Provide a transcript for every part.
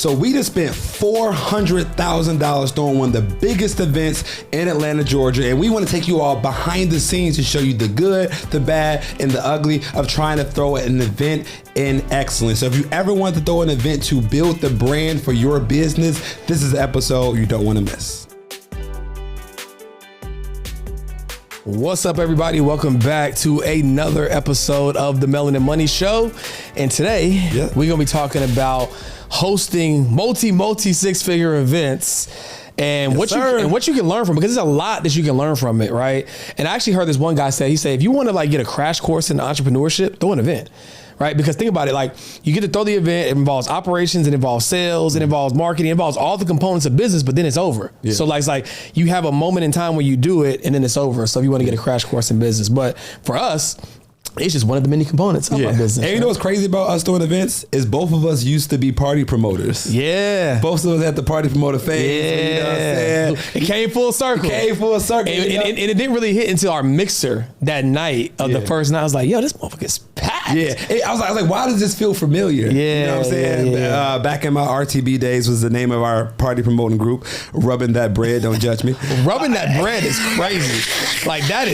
So we just spent $400,000 throwing one of the biggest events in Atlanta, Georgia, and we want to take you all behind the scenes to show you the good, the bad, and the ugly of trying to throw an event in excellence. So if you ever want to throw an event to build the brand for your business, this is the episode you don't want to miss. What's up, everybody? Welcome back to another episode of the Melanin Money Show. And today, we're going to be talking about hosting multi six-figure events and what you can learn from, because there's a lot that you can learn from it, right? And I actually heard this one guy say, he said, if you want to get a crash course in entrepreneurship, throw an event. Right? Because think about it, you get to throw the event, it involves operations, it involves sales, it involves marketing, it involves all the components of business, but then it's over. Yeah. So it's like you have a moment in time where you do it and then it's over. So if you want to get a crash course in business, but for us, it's just one of the many components of our business. And you know what's crazy about us doing events is both of us used to be party promoters. Yeah. Both of us had the party promoter phase. Yeah. You know what I'm saying? It came full circle. And it didn't really hit until our mixer that night of the first night. I was like, yo, this motherfucker's packed. Yeah. I was like, why does this feel familiar? Yeah. You know what I'm saying? Yeah. Back in my RTB days was the name of our party promoting group. Rubbing That Bread, don't judge me. Rubbing That Bread is crazy. That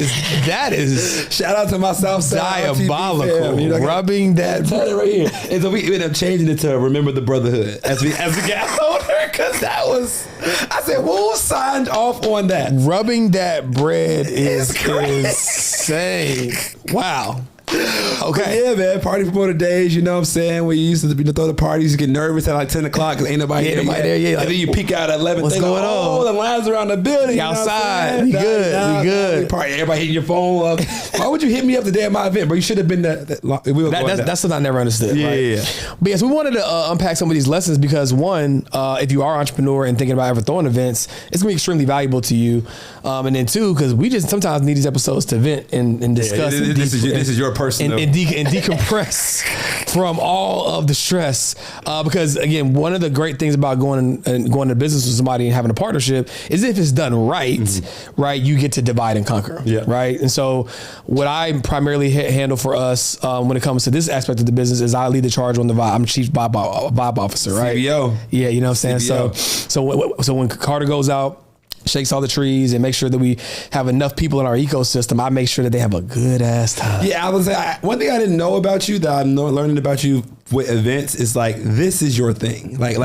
is shout out to my South Side diabolical. Rubbing That Bread right here. And so we ended up changing it to Remember the Brotherhood as we got older, because that was, I said, who signed off on that? Rubbing That Bread is crazy. Insane. Wow. Okay. Yeah, man. Party promoter days, you know what I'm saying? We used to throw the parties, get nervous at 10 o'clock because ain't nobody there. Yeah. And then you peek out at 11. What's going on? Oh, the lines around the building. Outside. We good. Everybody hitting your phone up. Why would you hit me up the day of my event, bro? You should have been there. That's something I never understood. Yeah, right? yeah. But yes, we wanted to unpack some of these lessons because one, if you are an entrepreneur and thinking about ever throwing events, it's going to be extremely valuable to you. And then two, because we just sometimes need these episodes to vent and discuss. This is your personal. And decompress from all of the stress. Because again, one of the great things about going to business with somebody and having a partnership is if it's done right, right, you get to divide and conquer. Yeah. Right. And so what I primarily handle for us when it comes to this aspect of the business is I lead the charge on the vibe. I'm chief vibe officer, right? CBO. Yeah, you know what I'm saying? CBO. So when Carter goes out, shakes all the trees and make sure that we have enough people in our ecosystem, I make sure that they have a good ass time. Yeah, I was one thing I didn't know about you that I'm learning about you with events is this is your thing. Like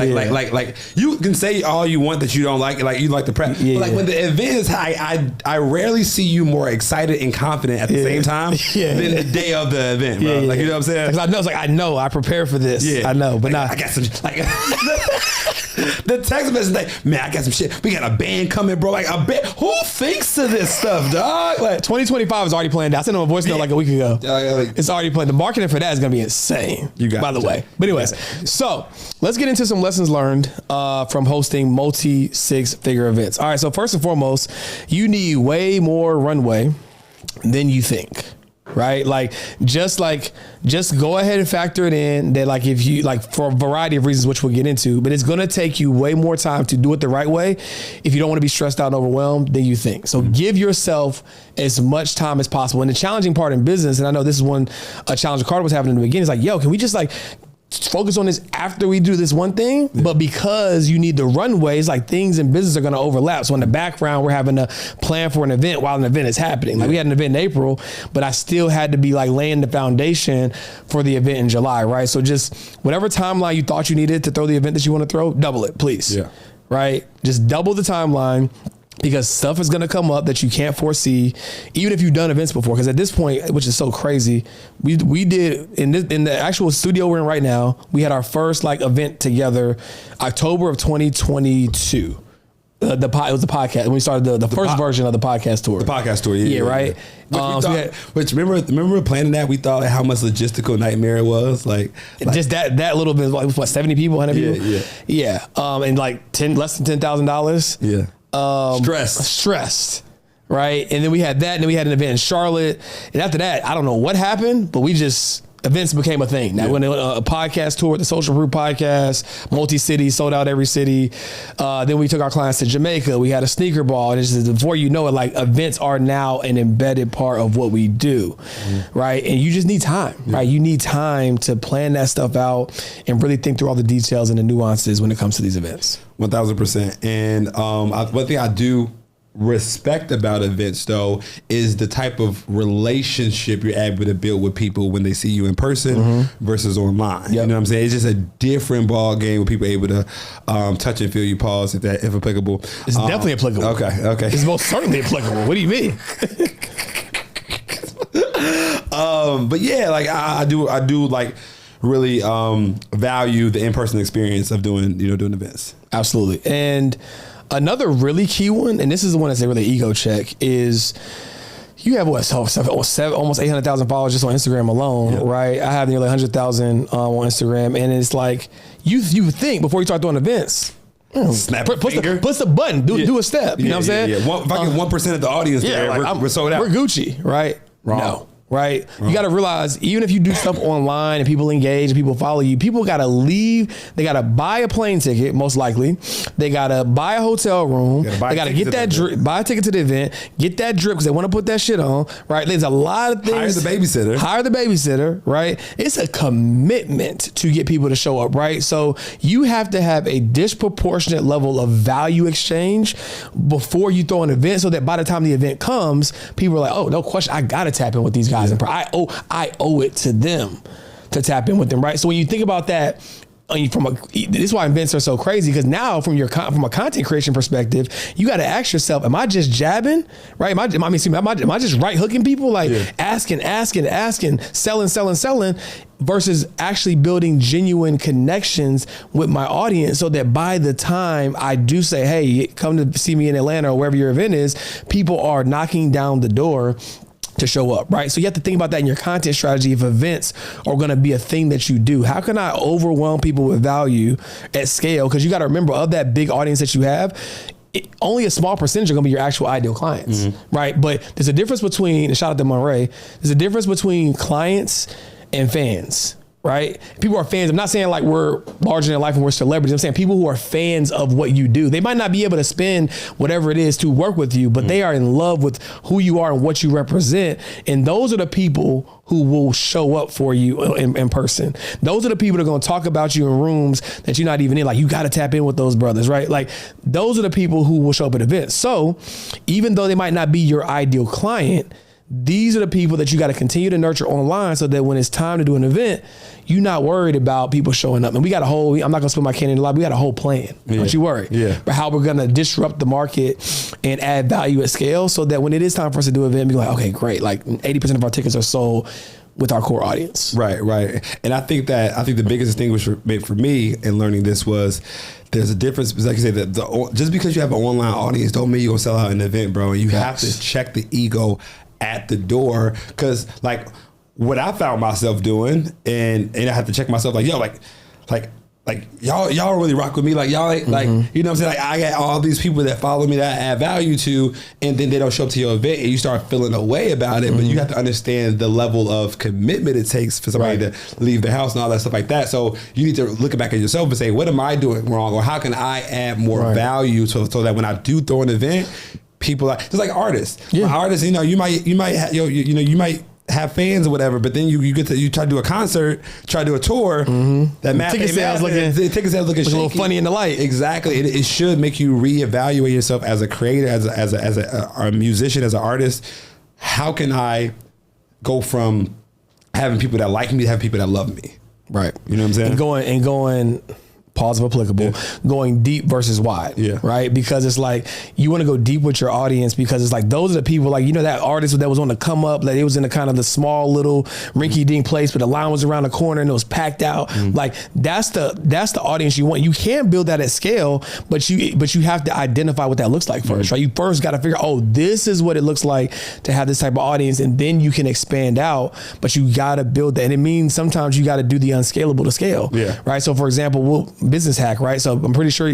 you can say all you want that you don't like you like the prep. Yeah, but when the event is high, I rarely see you more excited and confident at the same time than the day of the event, bro. You know what I'm saying? Because I know I prepared for this. Yeah. I know, but I got some the text message man, I got some shit. We got a band coming, bro. A band. Who thinks of this stuff, dog? 2025 is already planned out. I sent them a voice note a week ago. It's already planned. The marketing for that is going to be insane. You got by the way. But anyways, so let's get into some lessons learned from hosting multi six-figure events. All right, so first and foremost, you need way more runway than you think. Right? Just go ahead and factor it in that if you for a variety of reasons, which we'll get into, but it's going to take you way more time to do it the right way. If you don't want to be stressed out and overwhelmed than you think. So give yourself as much time as possible. And the challenging part in business, and I know this is a challenge Carter was having in the beginning, is yo, can we just focus on this after we do this one thing? But because you need the runways, things in business are going to overlap. So in the background, we're having to plan for an event while an event is happening. We had an event in April, but I still had to be laying the foundation for the event in July, right? So just whatever timeline you thought you needed to throw the event that you want to throw, double it, please. Yeah. Right? Just double the timeline. Because stuff is going to come up that you can't foresee, even if you've done events before. Because at this point, which is so crazy, we did in the actual studio we're in right now, we had our first event together, October of 2022. It was the podcast when we started the first version of the podcast tour. The podcast tour, yeah, right. Which remember planning that? We thought how much logistical nightmare it was. Just that little bit, 70 people, 100 people. Yeah. And less than $10,000. Yeah. Stressed, right? And then we had that, and then we had an event in Charlotte, and after that, I don't know what happened, but we just events became a thing. Now, when a podcast tour, the Social Proof podcast, multi-city, sold out every city. Then we took our clients to Jamaica. We had a sneaker ball. And it's just, before you know it, like, events are now an embedded part of what we do, right? And you just need time, right? You need time to plan that stuff out and really think through all the details and the nuances when it comes to these events. 1000%. And one thing I do respect about events, though, is the type of relationship you're able to build with people when they see you in person versus online. You know what I'm saying? It's just a different ball game with people able to touch and feel you, pause, if applicable. It's definitely applicable. Okay. It's most certainly applicable. What do you mean? But yeah, like I do like really value the in-person experience of doing events. Absolutely. And another really key one, and this is the one that's a really ego check, is you have almost 800,000 followers just on Instagram alone, right? I have nearly 100,000 on Instagram, and it's like you think before you start doing events, snap a finger, push the button, do a step. You know what I'm saying? Yeah. If I get 1% of the audience there, we're sold out. We're Gucci, right? Wrong. No. Right? You got to realize, even if you do stuff online and people engage and people follow you, people got to leave. They got to buy a plane ticket, most likely. They got to buy a hotel room. They got to get that drip, buy a ticket to the event, get that drip because they want to put that shit on, right? There's a lot of things. Hire the babysitter, right? It's a commitment to get people to show up, right? So you have to have a disproportionate level of value exchange before you throw an event, so that by the time the event comes, people are like, oh, no question, I got to tap in with these guys. I owe it to them to tap in with them, right? So when you think about that, this is why events are so crazy, because now from a content creation perspective, you got to ask yourself, am I just jabbing, right? Am I just right hooking people, like asking, selling, versus actually building genuine connections with my audience, so that by the time I do say, hey, come to see me in Atlanta or wherever your event is, people are knocking down the door to show up, right? So you have to think about that in your content strategy. If events are going to be a thing that you do, how can I overwhelm people with value at scale? Because you got to remember, of that big audience that you have, only a small percentage are going to be your actual ideal clients, right? But there's a difference between, and shout out to Monray, there's a difference between clients and fans, right? People are fans. I'm not saying like we're larger than life and we're celebrities. I'm saying people who are fans of what you do. They might not be able to spend whatever it is to work with you, but they are in love with who you are and what you represent. And those are the people who will show up for you in person. Those are the people that are going to talk about you in rooms that you're not even in. Like, you got to tap in with those brothers, right? Like, those are the people who will show up at events. So even though they might not be your ideal client, these are the people that you got to continue to nurture online, so that when it's time to do an event, you're not worried about people showing up. And we got a whole, I'm not going to spill my candy in the lot, we got a whole plan. Don't you worry. But how we're going to disrupt the market and add value at scale, so that when it is time for us to do an event, be like, okay, great. Like 80% of our tickets are sold with our core audience. Right. And I think the biggest distinguishment for me in learning this was, there's a difference, like you say, that just because you have an online audience don't mean you're going to sell out an event, bro. And you have to check the ego at the door, because like what I found myself doing, and I had to check myself, like, yo, like y'all really rock with me, like y'all ain't like, you know what I'm saying, like I got all these people that follow me that I add value to, and then they don't show up to your event and you start feeling a way about it. But you have to understand the level of commitment it takes for somebody to leave the house and all that stuff like that. So you need to look back at yourself and say, what am I doing wrong, or how can I add more value so that when I do throw an event, people are just like artists. Artists, you know, you might have fans or whatever, but then you try to do a concert, try to do a tour. That ticket sales looking shaky, a little funny in the light. Exactly. It should make you reevaluate yourself as a creator, as a musician, as an artist. How can I go from having people that like me to having people that love me? Right. You know what I'm saying? And going. Pause if applicable, going deep versus wide, right? Because it's like, you want to go deep with your audience, because it's like, those are the people, like, you know, that artist that was on the come up, like it was in the kind of the small little rinky-dink place, but the line was around the corner and it was packed out. Like, that's the audience you want. You can build that at scale, but you have to identify what that looks like first, right? You first got to figure, this is what it looks like to have this type of audience, and then you can expand out, but you got to build that. And it means sometimes you got to do the unscalable to scale, right? So for example, business hack, right? So I'm pretty sure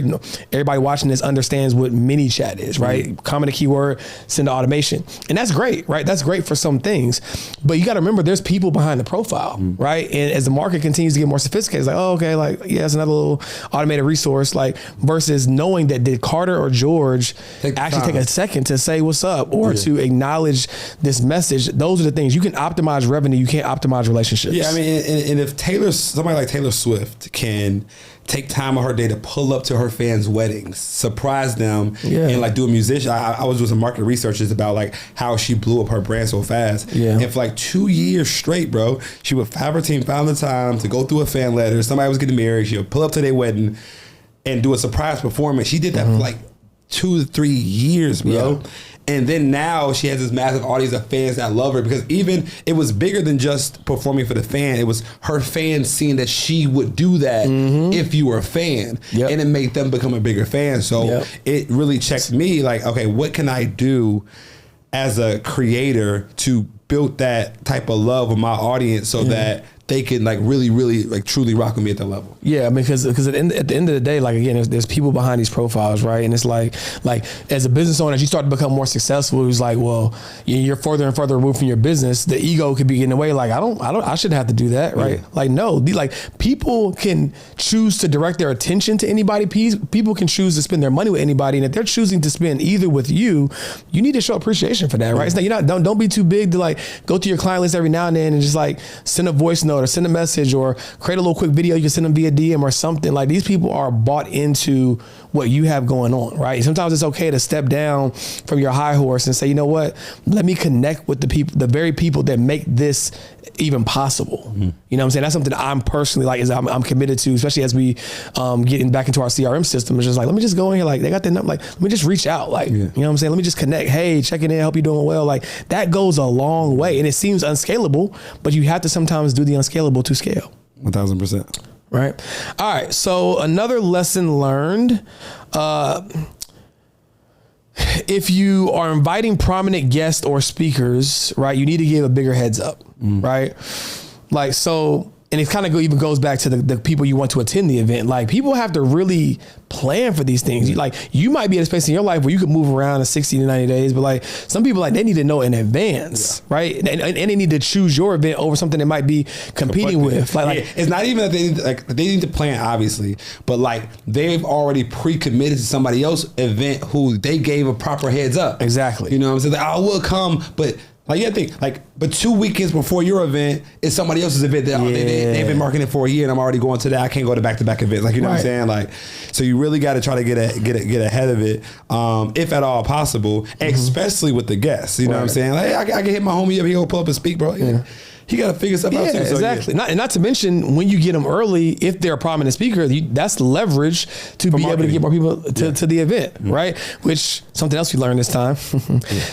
everybody watching this understands what mini chat is, right? Comment a keyword, send to automation. And that's great, right? That's great for some things. But you got to remember there's people behind the profile, right? And as the market continues to get more sophisticated, it's like, oh, okay, like, yeah, it's another little automated resource, like, versus knowing that did Carter or George actually take a second to say what's up or to acknowledge this message. Those are the things. You can optimize revenue, you can't optimize relationships. Yeah, I mean, and if somebody like Taylor Swift can take time of her day to pull up to her fans' weddings, surprise them, and like do a musician. I was doing some market research about like how she blew up her brand so fast. Yeah. And for like 2 years straight, bro, she would have her team found the time to go through a fan letter. Somebody was getting married. She would pull up to their wedding and do a surprise performance. She did that for like 2 to 3 years, bro. Yeah. And then now she has this massive audience of fans that love her, because even it was bigger than just performing for the fan. It was her fans seeing that she would do that if you were a fan, and it made them become a bigger fan. So it really checked me like, okay, what can I do as a creator to build that type of love with my audience so that they can like really, really like truly rock with me at that level. Yeah, I mean, because at the end of the day, like again, there's people behind these profiles, right? And it's like as a business owner, as you start to become more successful, it's like, well, you're further and further removed from your business. The ego could be getting in the way. Like I shouldn't have to do that, right? Yeah. Like no, like people can choose to direct their attention to anybody. People can choose to spend their money with anybody, and if they're choosing to spend either with you, you need to show appreciation for that, right? It's not, don't be too big to like go to your client list every now and then and just like send a voice note or send a message or create a little quick video. You can send them via DM or something. Like these people are bought into what you have going on, right? Sometimes it's okay to step down from your high horse and say, you know what, let me connect with the people, the very people that make this even possible. You know what I'm saying? That's something I'm personally like, I'm committed to, especially as we getting back into our CRM system. It's just like, let me just go in here. Like they got the number, like, let me just reach out. Like, you know what I'm saying? Let me just connect. Hey, checking in, hope you're doing well. Like that goes a long way, and it seems unscalable, but you have to sometimes do the unscalable to scale. 1000%. Right. All right. So another lesson learned, if you are inviting prominent guests or speakers, right, you need to give a bigger heads up, right? Like, so, and it kind of even goes back to the people you want to attend the event. Like people have to really plan for these things. Like you might be at a space in your life where you can move around in 60 to 90 days, but like some people, like they need to know in advance, right? And they need to choose your event over something they might be competing with. Like it's not even that they need to plan, obviously, but like they've already pre-committed to somebody else's event who they gave a proper heads up. Exactly. You know what I'm saying? Like, I will come, but like, you think, like, but 2 weekends before your event is somebody else's event that they've been marketing for a year, and I'm already going to that. I can't go to back-to-back events. Like, you know what I'm saying? Like, so you really got to try to get ahead of it, if at all possible, especially with the guests. You know what I'm saying? Like, I can hit my homie up. He'll pull up and speak, bro. He got to figure stuff out too. Exactly. Not to mention, when you get them early, if they're a prominent speaker, that's leverage to be able to get more people to the event, right? Which something else we learned this time.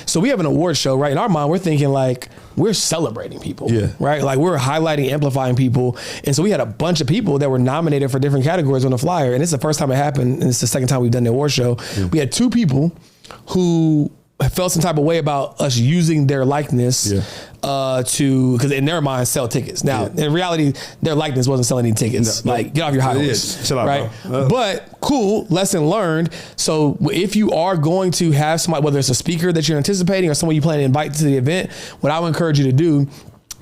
So we have an award show, right? In our mind, we're thinking like we're celebrating people, right? Like we're highlighting, amplifying people. And so we had a bunch of people that were nominated for different categories on the flyer. And it's the first time it happened, and it's the second time we've done the award show. We had 2 people who felt some type of way about us using their likeness because in their mind sell tickets. Now in reality, their likeness wasn't selling any tickets. Like get off your high horse, chill out, right? Bro. But cool, lesson learned. So if you are going to have somebody, whether it's a speaker that you're anticipating or someone you plan to invite to the event, what I would encourage you to do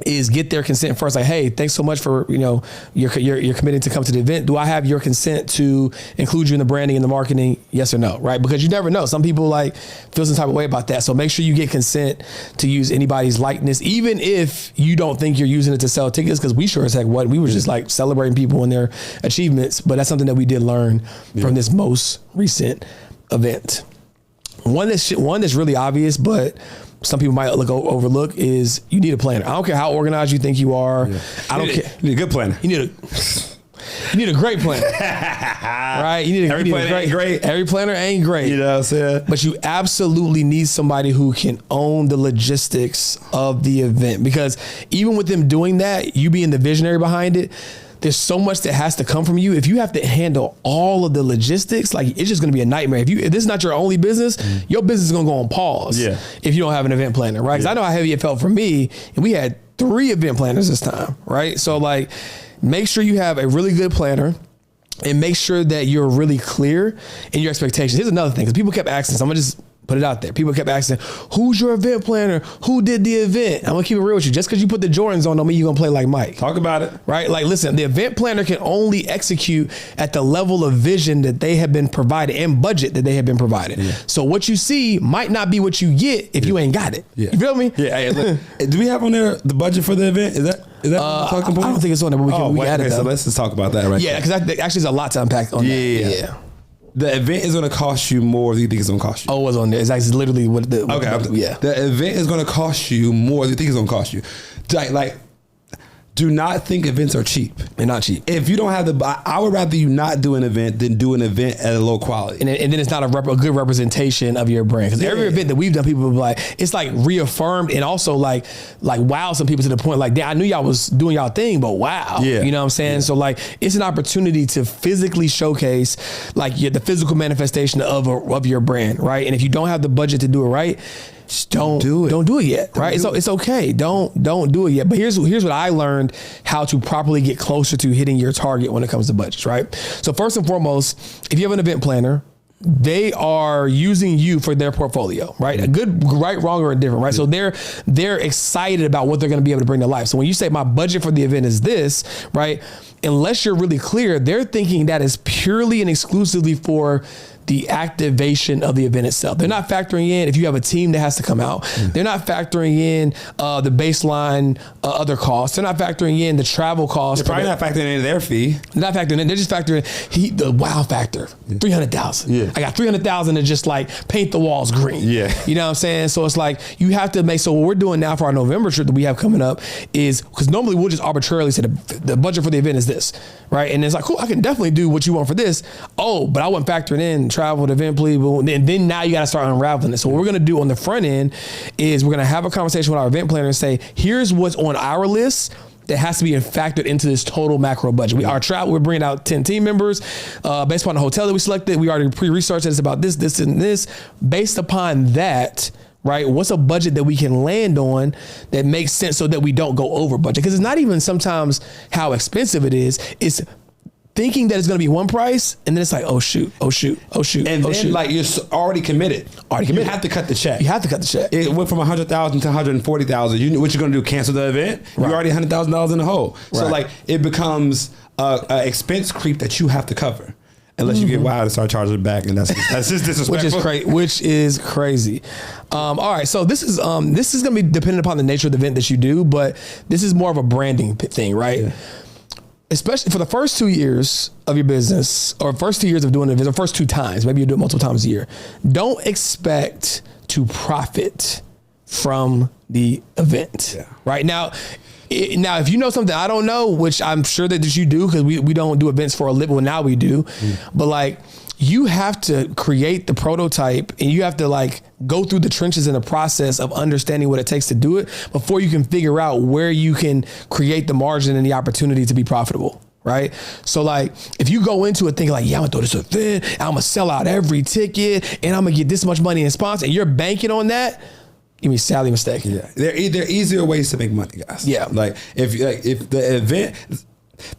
is get their consent first. Like, hey, thanks so much for, you're committing to come to the event. Do I have your consent to include you in the branding and the marketing? Yes or no, right? Because you never know. Some people like feel some type of way about that. So make sure you get consent to use anybody's likeness, even if you don't think you're using it to sell tickets, because we sure as heck we were just like celebrating people and their achievements. But that's something that we did learn from this most recent event. One that's really obvious, but some people might overlook is you need a planner. I don't care how organized you think you are. I don't care. You need a good planner. You need a great planner, right? Every planner ain't great. Every planner ain't great. You know what I'm saying? But you absolutely need somebody who can own the logistics of the event, because even with them doing that, you being the visionary behind it, there's so much that has to come from you. If you have to handle all of the logistics, like it's just going to be a nightmare. If this is not your only business, your business is going to go on pause if you don't have an event planner, right? Because I know how heavy it felt for me, and we had 3 event planners this time, right? So like, make sure you have a really good planner. and make sure that you're really clear in your expectations. Here's another thing, because people kept asking, so I'm gonna just put it out there. People kept asking, who's your event planner? Who did the event? I'm gonna keep it real with you. Just because you put the Jordans on don't mean you're gonna play like Mike. Talk about it. Right? Like, listen, the event planner can only execute at the level of vision that they have been provided and budget that they have been provided. Yeah. So what you see might not be what you get if you ain't got it. Yeah. You feel me? Yeah. Hey, look, do we have on there the budget for the event? Is that talking point? I don't think it's on there, but we can add it. So let's just talk about that right Yeah, because actually there's a lot to unpack on that. Yeah. The event is going to cost you more than you think it's going to cost you. Oh, what's on there? It's actually literally what the... Yeah. The event is going to cost you more than you think it's going to cost you. Like, do not think events are cheap. They're not cheap. If you don't have I would rather you not do an event than do an event at a low quality. And then it's not a good representation of your brand. Because every event that we've done, people will be like, it's like reaffirmed and also like wow some people to the point like, damn, I knew y'all was doing y'all thing, but wow. Yeah. You know what I'm saying? Yeah. So like, it's an opportunity to physically showcase like the physical manmanifestation of your brand, right? And if you don't have the budget to do it right, just don't do it yet, right? It's okay. Don't do it yet. But here's what I learned how to properly get closer to hitting your target when it comes to budgets, right? So first and foremost, if you have an event planner, they are using you for their portfolio, right? A good, right, wrong, or indifferent, right? So they're excited about what they're going to be able to bring to life. So when you say my budget for the event is this, right? Unless you're really clear, they're thinking that is purely and exclusively for the activation of the event itself. They're not factoring in if you have a team that has to come out. They're not factoring in the baseline other costs. They're not factoring in the travel costs. They're probably not factoring in their fee. Not factoring in. They're just factoring in the wow factor. 300,000. Yeah. I got 300,000 to just like paint the walls green. Yeah. You know what I'm saying? So it's like you have to make. So what we're doing now for our November trip that we have coming up is because normally we'll just arbitrarily say the budget for the event is this, right? And it's like, cool, I can definitely do what you want for this. Oh, but I wasn't factoring in travel, event, please. And then now you got to start unraveling it. So what we're going to do on the front end is we're going to have a conversation with our event planner and say, here's what's on our list that has to be factored into this total macro budget. Our travel, we're bringing out 10 team members based upon the hotel that we selected. We already pre-researched that it's about this, this, and this. Based upon that, right, what's a budget that we can land on that makes sense so that we don't go over budget? Because it's not even sometimes how expensive it is. It's thinking that it's going to be one price, and then it's like, oh shoot. And then like you're already committed. You have to cut the check. It went from 100,000 to 140,000. You know what you're going to do? Cancel the event. Right. You're already $100,000 in the hole. Right. So like it becomes a expense creep that you have to cover. Unless you get wild and start charging it back, and that's just disrespectful. Which is crazy. All right, so this is going to be dependent upon the nature of the event that you do, but this is more of a branding thing, right? Yeah. Especially for the first 2 years of your business, or first 2 years of doing it, the first 2 times, maybe you do it multiple times a year. Don't expect to profit from the event, right? Now, if you know something I don't know, which I'm sure that you do, because we don't do events for a living. Well, now we do, but like you have to create the prototype and you have to like go through the trenches in the process of understanding what it takes to do it before you can figure out where you can create the margin and the opportunity to be profitable. Right. So like if you go into it thinking like, yeah, I'm gonna throw this event, I'm gonna sell out every ticket and I'm gonna get this much money in sponsor, and you're banking on that, you mean sadly mistaken. Yeah. There are easier ways to make money, guys. Yeah. Like if the event,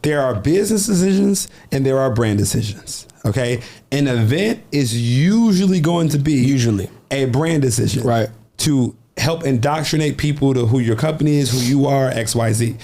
there are business decisions and there are brand decisions. Okay. An event is usually going to be a brand decision. Right. To help indoctrinate people to who your company is, who you are, X, Y, Z.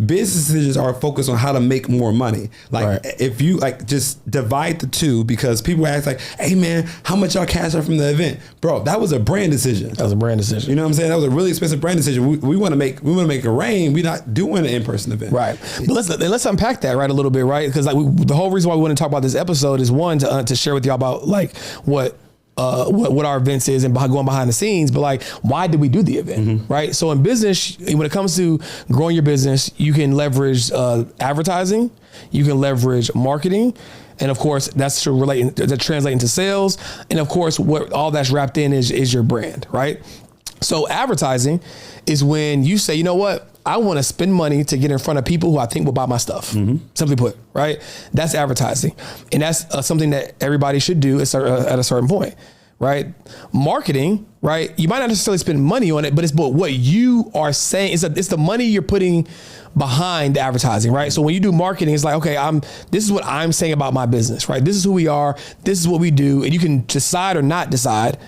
Business decisions are focused on how to make more money. Like if you like just divide the two, because people ask like, hey man, how much y'all cash out from the event? Bro, that was a brand decision. That was a brand decision. You know what I'm saying? That was a really expensive brand decision. We want to make it rain. We're not doing an in-person event. Right. But let's unpack that right a little bit, right? Because like the whole reason why we want to talk about this episode is one, to share with y'all about like what our events is and going behind the scenes, but like, why did we do the event, right? So in business, when it comes to growing your business, you can leverage advertising, you can leverage marketing, and of course, that's to translate into sales, and of course, what all that's wrapped in is your brand, right? So advertising is when you say, you know what? I want to spend money to get in front of people who I think will buy my stuff. Simply put, right? That's advertising. And that's something that everybody should do at a certain point, right? Marketing, right? You might not necessarily spend money on it, but it's what you are saying. It's the money you're putting behind the advertising, right? So when you do marketing, it's like, okay, this is what I'm saying about my business, right? This is who we are. This is what we do. And you can decide or not decide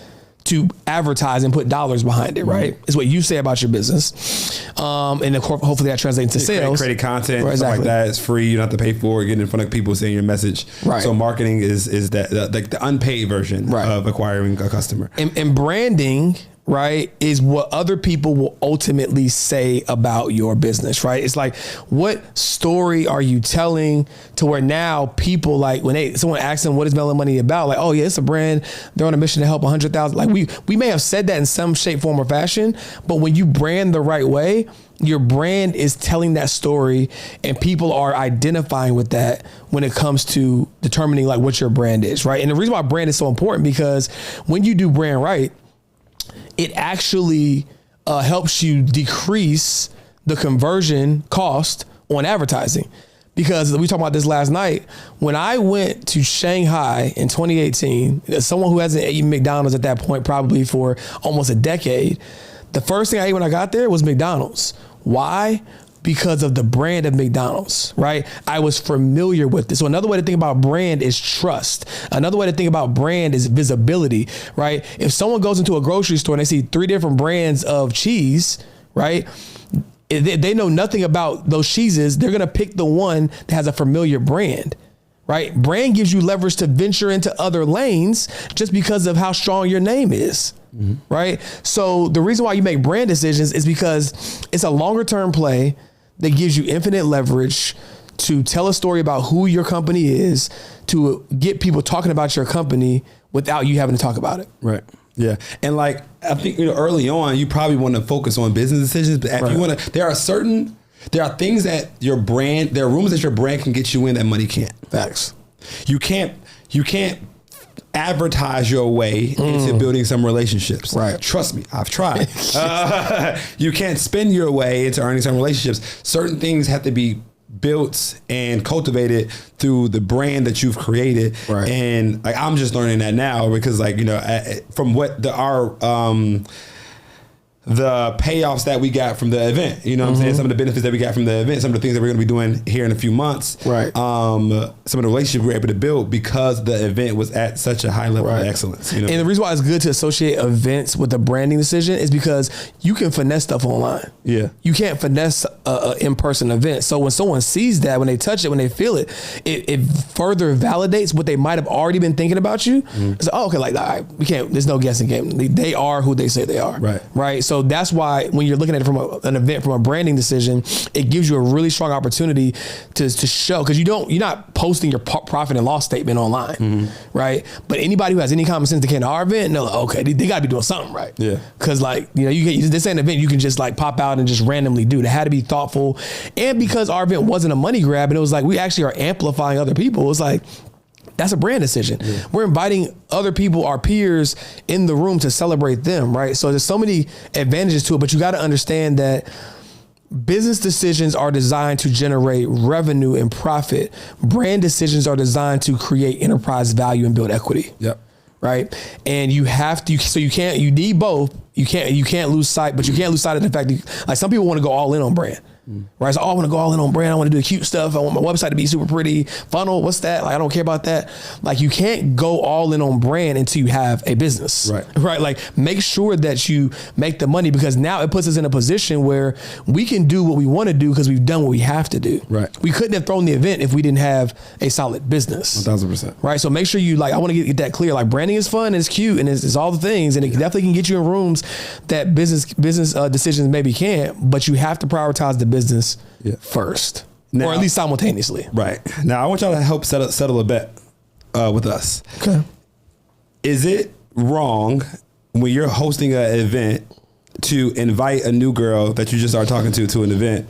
to advertise and put dollars behind it, right? Is what you say about your business. And of course, hopefully that translates to sales. Creating content, right, stuff like that. It's free. You don't have to pay for it. Getting in front of people, saying your message. Right. So marketing is that like the unpaid version of acquiring a customer. And branding, right, is what other people will ultimately say about your business, right? It's like, what story are you telling to where now people, like when someone asks them, what is Melon Money about? Like, oh yeah, it's a brand. They're on a mission to help 100,000. Like we may have said that in some shape, form, or fashion, but when you brand the right way, your brand is telling that story and people are identifying with that when it comes to determining like what your brand is, right? And the reason why brand is so important, because when you do brand right, it actually helps you decrease the conversion cost on advertising. Because we talked about this last night. When I went to Shanghai in 2018, as someone who hasn't eaten McDonald's at that point probably for almost a decade, the first thing I ate when I got there was McDonald's. Why? Because of the brand of McDonald's, right? I was familiar with this. So another way to think about brand is trust. Another way to think about brand is visibility, right? If someone goes into a grocery store and they see 3 different brands of cheese, right? If they know nothing about those cheeses, they're gonna pick the one that has a familiar brand, right? Brand gives you leverage to venture into other lanes just because of how strong your name is. Right? So the reason why you make brand decisions is because it's a longer term play that gives you infinite leverage to tell a story about who your company is, to get people talking about your company without you having to talk about it. Right. Yeah. And like, I think, early on, you probably want to focus on business decisions, but if you want to, there are things that your brand, there are rooms that your brand can get you in that money can't. Facts. You can't advertise your way into building some relationships. Right. Trust me, I've tried. You can't spend your way into earning some relationships. Certain things have to be built and cultivated through the brand that you've created. Right. And like, I'm just learning that now because like, from what the payoffs that we got from the event, what I'm saying? Some of the benefits that we got from the event, some of the things that we're going to be doing here in a few months. Right. Some of the relationships we were able to build because the event was at such a high level of excellence. And the reason why it's good to associate events with a branding decision is because you can finesse stuff online. Yeah. You can't finesse a in-person event. So when someone sees that, when they touch it, when they feel it, it further validates what they might have already been thinking about you. It's like, oh, okay, like, all right, we can't, there's no guessing game. They are who they say they are. Right. Right. So that's why when you're looking at it from an event, from a branding decision, it gives you a really strong opportunity to show, because you're not posting your profit and loss statement online, right? But anybody who has any common sense that came to our event, they're like, okay, they got to be doing something right. Yeah. Because this ain't an event you can just like pop out and just randomly do. They had to be thoughtful, and because our event wasn't a money grab, and it was like we actually are amplifying other people. It's like, that's a brand decision. Yeah. We're inviting other people, our peers, in the room to celebrate them, right? So there's so many advantages to it, but you got to understand that business decisions are designed to generate revenue and profit. Brand decisions are designed to create enterprise value and build equity. Yep. Right. And you need both. You can't lose sight, but you can't lose sight of the fact that, like, some people want to go all in on brand. Right. So, I want to go all in on brand. I want to do the cute stuff. I want my website to be super pretty. Funnel. What's that? Like, I don't care about that. Like, you can't go all in on brand until you have a business. Right. Right. Like, make sure that you make the money, because now it puts us in a position where we can do what we want to do because we've done what we have to do. Right. We couldn't have thrown the event if we didn't have a solid business. 1000%. Right. So make sure you, like, I want to get that clear. Like, branding is fun and it's cute and it's all the things, and it definitely can get you in rooms that business decisions maybe can't, but you have to prioritize the business first, or at least simultaneously. Right. Now, I want y'all to help settle a bet with us. Okay. Is it wrong when you're hosting an event to invite a new girl that you just started talking to an event?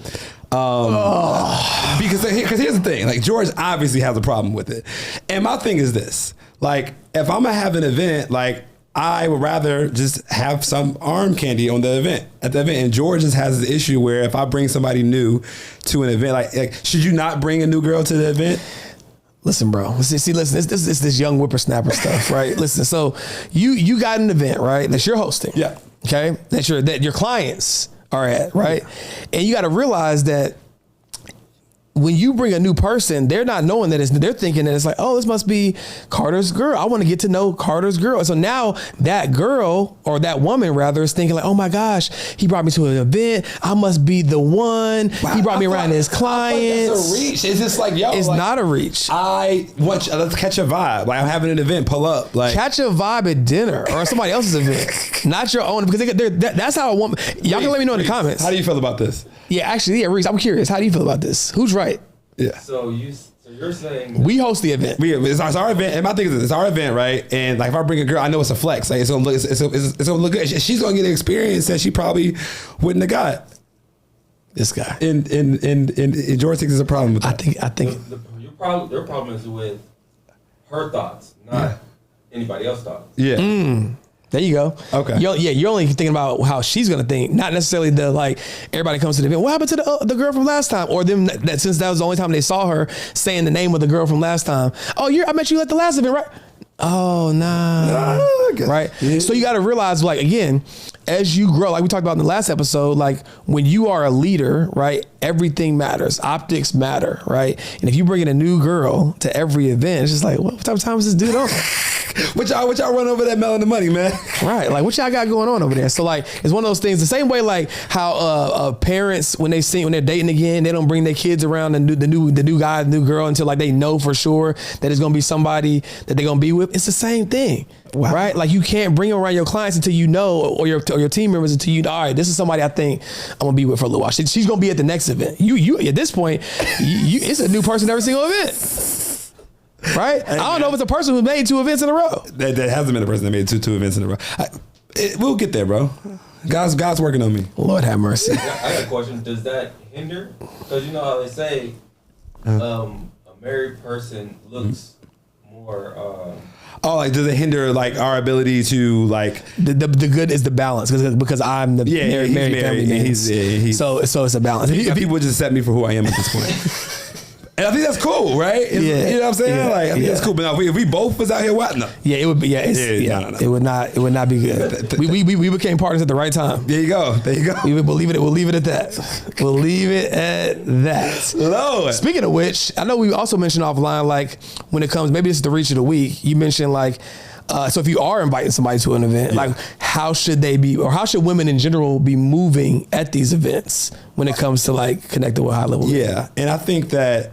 Because here's the thing, like, George obviously has a problem with it. And my thing is this, like, if I'm gonna have an event, like, I would rather just have some arm candy at the event. And George just has this issue where if I bring somebody new to an event, like should you not bring a new girl to the event? Listen, bro. Listen, this young whippersnapper stuff, right? Listen, so you got an event, right, that you're hosting. Yeah. Okay. That your clients are at, right? And you got to realize that when you bring a new person, they're not knowing that they're thinking that it's like, oh, this must be Carter's girl. I want to get to know Carter's girl. So now that girl, or that woman rather, is thinking like, oh my gosh, he brought me to an event. I must be the one. Wow, he brought me around his clients. That's a reach. It's just like, yo, it's not a reach. Let's catch a vibe. Like, I'm having an event, pull up. Like, catch a vibe at dinner or somebody else's event, not your own. Because that's how a woman. Y'all can let me know in the comments. How do you feel about this? Yeah, actually, Reese, I'm curious. How do you feel about this? Who's right? Yeah. So you're saying we host the event. It's our event, and my thing is, it's our event, right? And like, if I bring a girl, I know it's a flex. Like, it's gonna look good. She's gonna get an experience that she probably wouldn't have got. This guy. And George thinks there's a problem with that. I think their problem is with her thoughts, not anybody else's thoughts. Yeah. There you go. Okay. You're only thinking about how she's gonna think, not necessarily the like everybody comes to the event. What happened to the girl from last time, or them that since that was the only time they saw her, saying the name of the girl from last time. Oh, I met you at the last event, right? Oh, nah. Right. Yeah. So you got to realize, like, again, as you grow, like we talked about in the last episode, like when you are a leader, right, everything matters. Optics matter, right? And if you bring in a new girl to every event, it's just like, what type of time is this dude on? What y'all run over that melon of money, man? Right. Like, what y'all got going on over there? So like, it's one of those things, the same way like how parents, when they're dating again, they don't bring their kids around the new guy, the new girl until like they know for sure that it's going to be somebody that they're going to be with. It's the same thing. Wow. Right? Like, you can't bring them around your clients until you know, or your team members until you know, all right, this is somebody I think I'm going to be with for a little while. She's going to be at the next event. You at this point, it's a new person every single event. Right? I don't know if it's a person who made 2 events in a row. That hasn't been a person that made two events in a row. We'll get there, bro. God's working on me. Lord have mercy. I got a question. Does that hinder? Because you know how they say a married person looks more... like, does it hinder like our ability to like the good is the balance because I'm the married family man. So it's a balance. If people just accept me for who I am at this point. And I think that's cool, right? You know what I'm saying? Yeah, like, I think that's cool. But now, if we both was out here, what? No. Yeah, it would be. Yeah, no. It would not be good. We became partners at the right time. There you go. We'll leave it at that. We'll leave it at that. Lord. Speaking of which, I know we also mentioned offline, like when it comes, maybe this is the reach of the week. You mentioned like. So if you are inviting somebody to an event, like how should they be, or how should women in general be moving at these events when it comes to like connecting with high level? Yeah, and I think that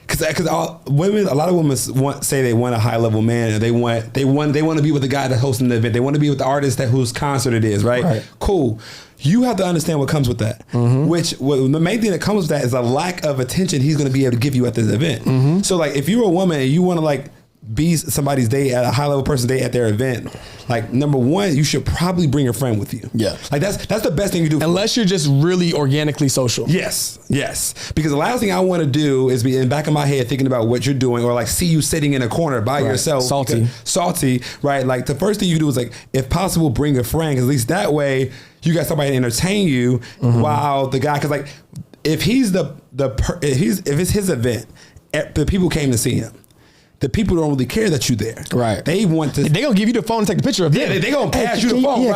because a lot of women say they want a high level man, and they want to be with the guy that's hosting the event. They want to be with the artist whose concert it is, right? Cool. You have to understand what comes with that. Mm-hmm. The main thing that comes with that is a lack of attention he's going to be able to give you at this event. Mm-hmm. So like, if you're a woman and you want to like be somebody's date at a high level person's date at their event, like number one, you should probably bring a friend with you. Yeah, like that's the best thing you do. Unless you're just really organically social. Yes. Because the last thing I want to do is be in the back of my head thinking about what you're doing, or like see you sitting in a corner by yourself, salty, right? Like the first thing you do is like, if possible, bring a friend, because at least that way you got somebody to entertain you while the guy, because like if he's if it's his event, the people came to see him. The people don't really care that you're there. Right. They want to. They gonna give you the phone and take a picture of them. Yeah, they gonna pass you the phone.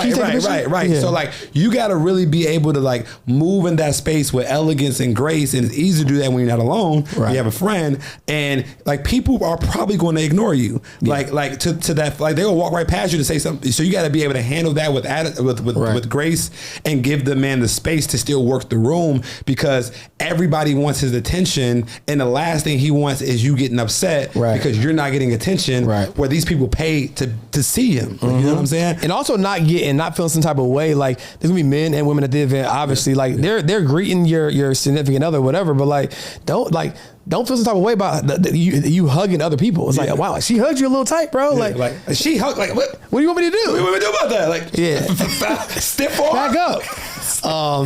Right. Yeah. So like, you gotta really be able to like move in that space with elegance and grace, and it's easy to do that when you're not alone. Right. You have a friend, and like people are probably going to ignore you. Yeah. Like to that, like they'll walk right past you to say something. So you got to be able to handle that with grace, and give the man the space to still work the room, because everybody wants his attention, and the last thing he wants is you getting upset because you're not getting attention where these people pay to see him. You know what I'm saying? And also not feeling some type of way. Like, there's gonna be men and women at the event, obviously. Like they're greeting your significant other, whatever. But like, don't feel some type of way about you hugging other people. It's like, wow, like, she hugged you a little tight, bro. Like she hugged. Like, what do you want me to do? What do you want me to do about that? Like, step forward, back up.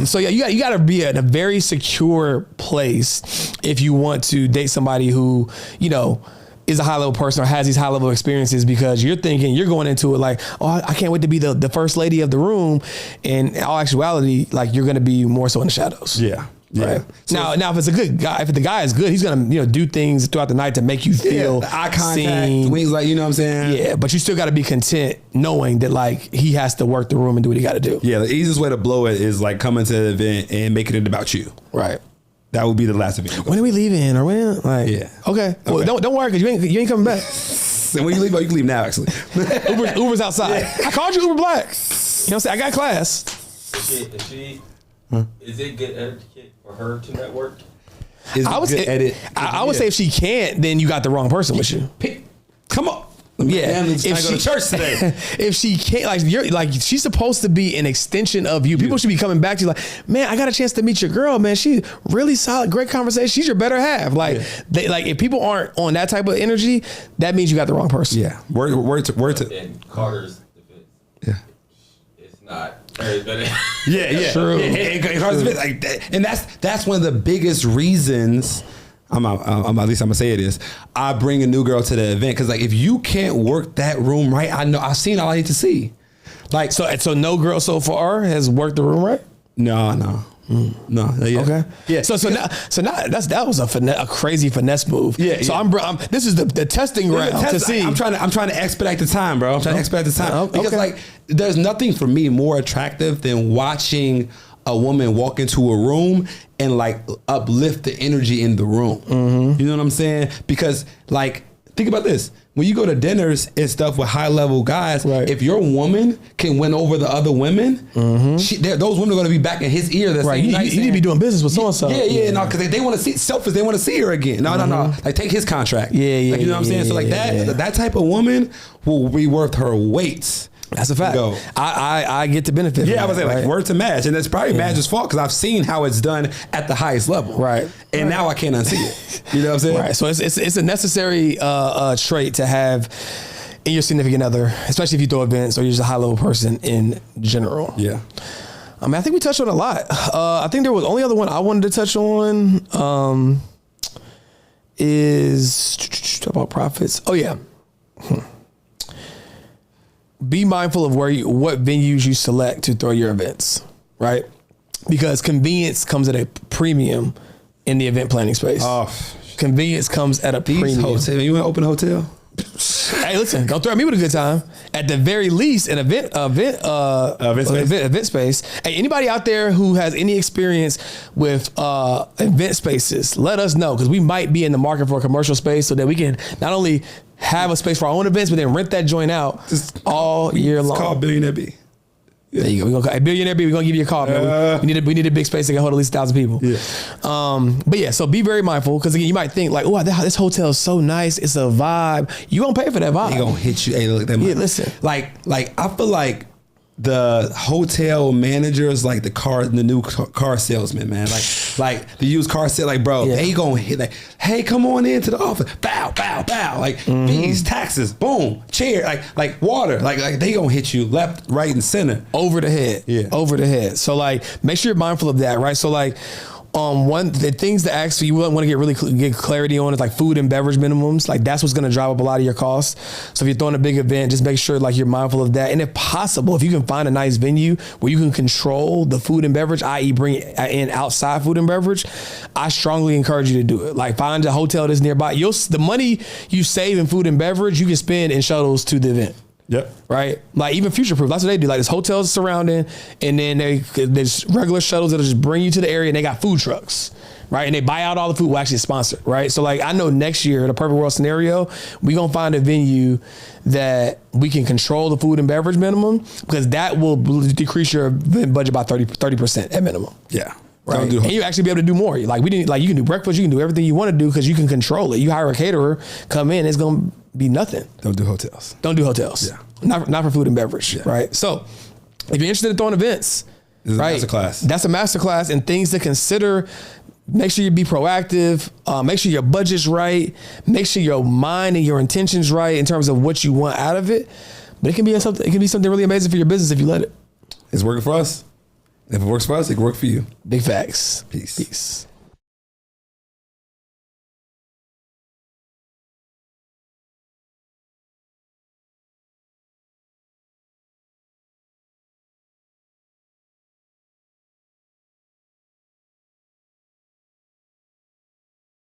So yeah, you got to be in a very secure place if you want to date somebody who, you know, is a high level person or has these high level experiences, because you're going into it like, oh, I can't wait to be the first lady of the room. And in all actuality, like, you're going to be more so in the shadows. Yeah. Right. So now, if it's a good guy, if the guy is good, he's gonna do things throughout the night to make you feel eye contact, seen. Wings, like, you know what I'm saying? Yeah, but you still got to be content knowing that like he has to work the room and do what he got to do. Yeah, the easiest way to blow it is like coming to the event and making it about you. Right. That would be the last event. When are we leaving? Or when? Like, yeah. Okay. Well, don't worry, because you ain't coming back. And when you leave, you can leave now, actually. Uber's outside. Yeah. I called you Uber Black. You know what I'm saying? I got class. Is it good etiquette for her to network? I would say if she can't, then you got the wrong person with you. Come on. Yeah, if she go to church today. If she can't, she's supposed to be an extension of you. People should be coming back to you like, man, I got a chance to meet your girl, man. She's really solid, great conversation. She's your better half. If people aren't on that type of energy, that means you got the wrong person. Yeah, word to. In Carter's defense, it's not. Yeah, true. And that's one of the biggest reasons. At least I'm gonna say it is. I bring a new girl to the event because if you can't work that room right, I've seen all I need to see. So no girl so far has worked the room right. No. No. Yeah. Okay. Yeah. So now that was a crazy finesse move. Yeah. So this is the testing ground to see. I'm trying to expedite the time, bro. I'm trying to expedite the time because there's nothing for me more attractive than watching a woman walk into a room and uplift the energy in the room. Mm-hmm. You know what I'm saying? Because think about this. When you go to dinners and stuff with high level guys, if your woman can win over the other women, those women are going to be back in his ear. Right. You need to be doing business with so-and-so. Yeah. No, because they want to see selfish. They want to see her again. No. Take his contract. Yeah. You know what I'm saying? So that type of woman will be worth her weight. That's a fact. I get to benefit. Yeah, I was saying word to Madge, and that's probably Madge's fault because I've seen how it's done at the highest level. Right. And now I can't unsee it. You know what I'm saying? Right. So it's a necessary trait to have in your significant other, especially if you throw events or you're just a high level person in general. Yeah. I think we touched on a lot. I think there was only other one I wanted to touch on is talk about profits. Oh yeah. Be mindful of what venues you select to throw your events, right? Because convenience comes at a premium in the event planning space. Oh, convenience comes at a premium. Hotel. You want to open a hotel? Hey, listen, don't throw me with a good time. At the very least, an event space. Hey, anybody out there who has any experience with event spaces, let us know because we might be in the market for a commercial space so that we can not only have a space for our own events, but then rent that joint out all year long. It's called Billionaire B. Yeah. There you go. Billionaire B, we're going to give you a call, man. We need a big space that can hold at least 1,000 people. Yeah. But yeah, so be very mindful because again, you might think this hotel is so nice. It's a vibe. You going to pay for that vibe. They going to hit you. Hey, look, that yeah, listen. I feel like the hotel managers, the new car salesman, man, the used car sale, bro, they gonna hit hey, come on into the office, bow, fees, taxes, boom, chair, water, they gonna hit you left, right, and center, over the head. So make sure you're mindful of that, right? So the things to ask for you want to get clarity on is food and beverage minimums. That's what's going to drive up a lot of your costs. So if you're throwing a big event, just make sure you're mindful of that. And if possible, if you can find a nice venue where you can control the food and beverage, i.e. bring in outside food and beverage, I strongly encourage you to do it. Find a hotel that's nearby. The money you save in food and beverage, you can spend in shuttles to the event. Yep. Right? Even future proof. That's what they do. There's hotels surrounding, and then there's regular shuttles that'll just bring you to the area, and they got food trucks. Right? And they buy out all the food. We'll actually sponsor. Right? So I know next year, in a perfect world scenario, we're going to find a venue that we can control the food and beverage minimum because that will decrease your budget by 30% at minimum. Yeah. Right. And you actually be able to do more. You can do breakfast, you can do everything you want to do because you can control it. You hire a caterer, come in, it's going to be nothing. Don't do hotels. Yeah. Not for food and beverage. Yeah. Right. So if you're interested in throwing events, that's a masterclass. That's a masterclass and things to consider. Make sure you be proactive. Make sure your budget's right. Make sure your mind and your intentions right in terms of what you want out of it. But it can be something really amazing for your business if you let it. It's working for us. If it works for us, it can work for you. Big facts. Peace.